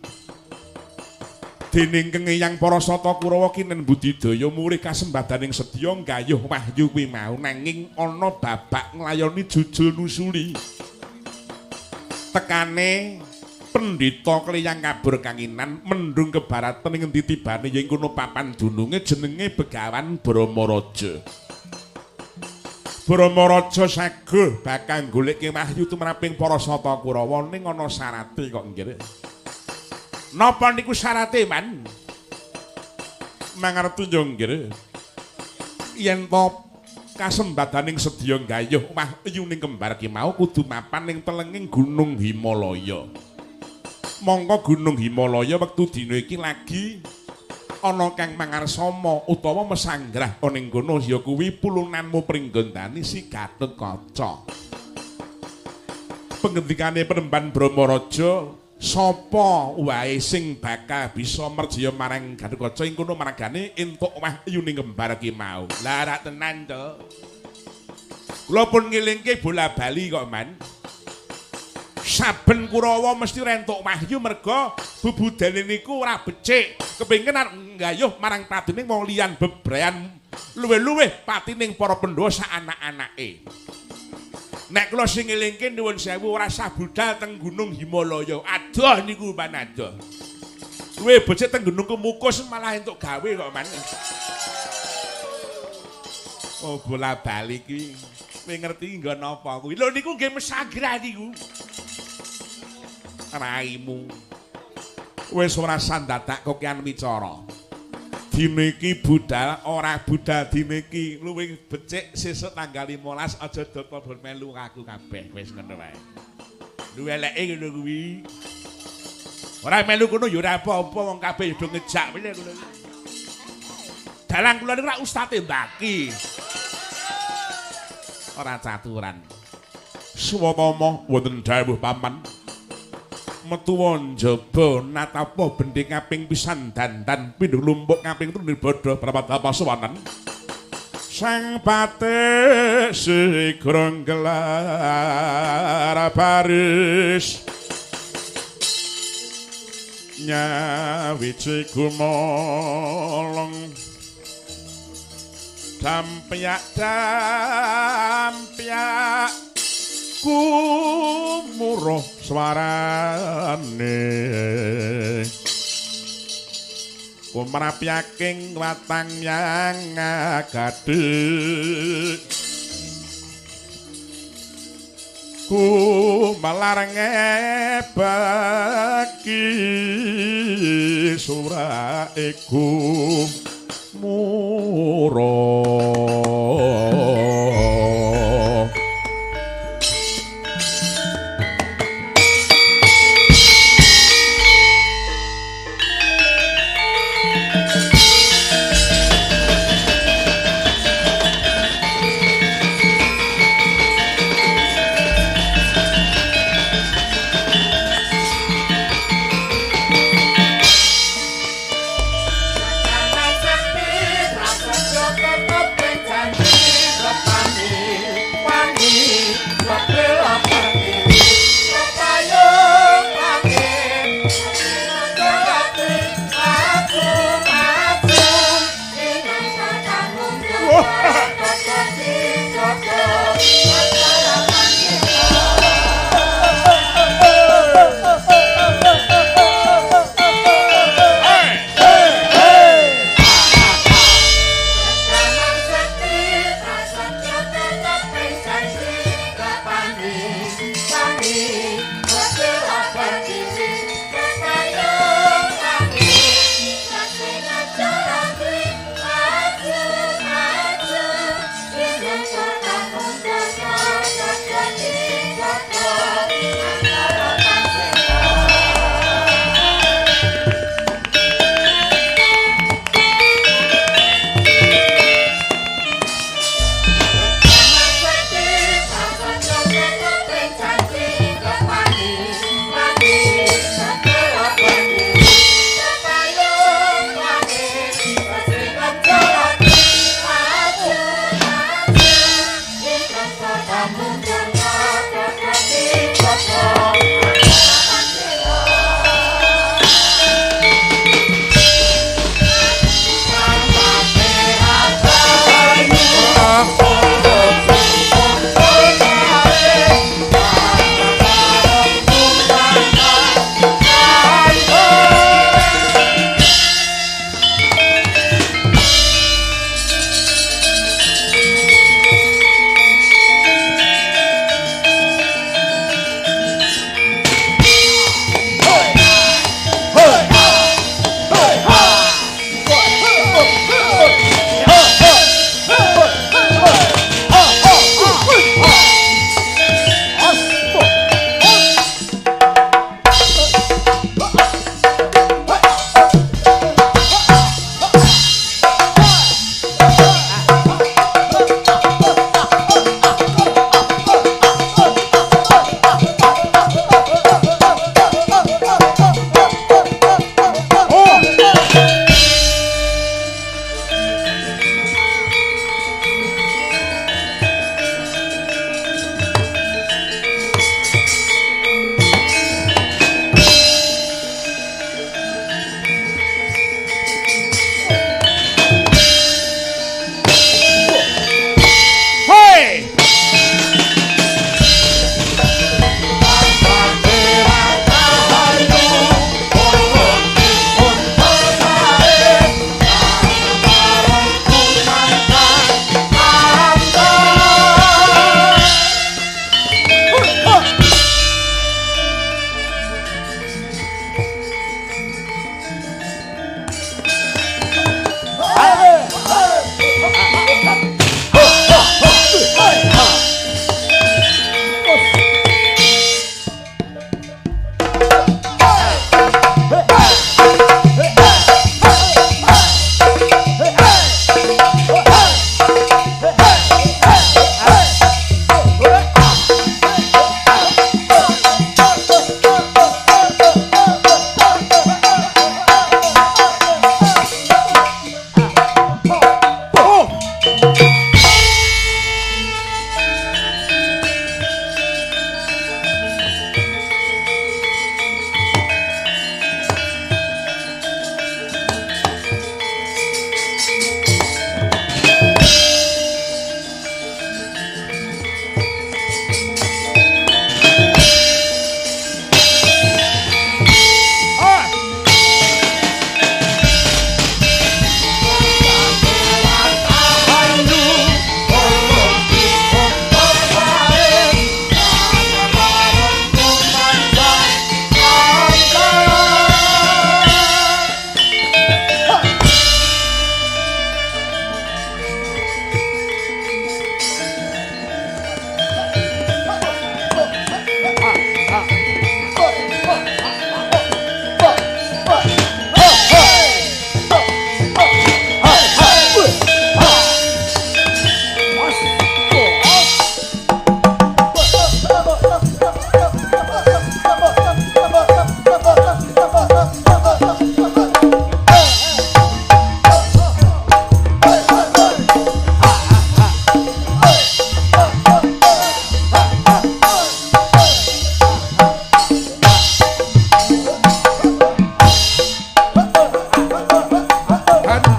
dening Kang Hyang Parasata Kurawa kinen budidaya murih kasembadaning sedya gayuh wahyu kuwi mau nanging ana babak nglayoni jujul nusuli tekane pendhita kliyang kabur kanginan mendung kebaratan ing endi tibane yen kono papan dununge jenenge Begawan Bramaraja. Bramaraja saguh bakal goleke wahyu tumraping Parasata Kurawa ning ana syarate kok nggih. Napa niku syarate man? Mangertu yo nggih. Yen to kasembadaning sedya gayuh wahyuning kembar ki mau kudu mapan ning telenging Gunung Himalaya. Mongko Gunung Himalaya wektu dina iki lagi ana kang mangarsama utawa mesanggrah ana ing kono ya kuwi Pulunanmu Pringgondani si Gatotkaca. Pengendikane Penemban Bramaraja sapa wae sing bakal bisa merjaya marang Gatotkaca ing kono margane entuk wahyuning kembar ki mau. Lah ra tenan to. Kula pun ngelingke bola-bali kok man. Saben Kurawa mesti rentuk wahyu merga bubudane niku ora becik. Kepengin nggayuh marang pradene wong liyan bebrayan luwih-luwih patining para Pandhawa sak anak-anake. Nek kula sing ngelingke nuwun sewu ora sah budal teng Gunung Himalaya. Adoh niku pan adoh. Luwih becik teng Gunung Kemukus malah entuk gawe kok man. Oh bola bali kuwi. Kowe ngerti nggon apa kuwi? Lho niku nggih mesagrah niku. Raimu. Wis ora sandadak kokean wicara. Dina iki budal ora budal dina iki luwih becik sesuk tanggal 15 aja dopo melu aku kabeh wis ngono wae. Luwih eleke ngono kuwi. Ora melu kono ya ora apa-apa wong kabeh do ngejak wene ngono. Dalang kula niku ora ustaz tembaki. Ora caturan. Swatama wonten dawuh paman. Metu njaba natapa bendhe kaping pisan dandan pindho lumpuk kaping 3 bodho prapat pasowanan sang pate sigrong gelar baris nyawiji gumolong dampyak kumuruh swarane kumrapiaking watang yang gadhe ku malarang bagi suraeku muro Jangan sepi, prasetyo tetep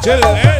Jelek.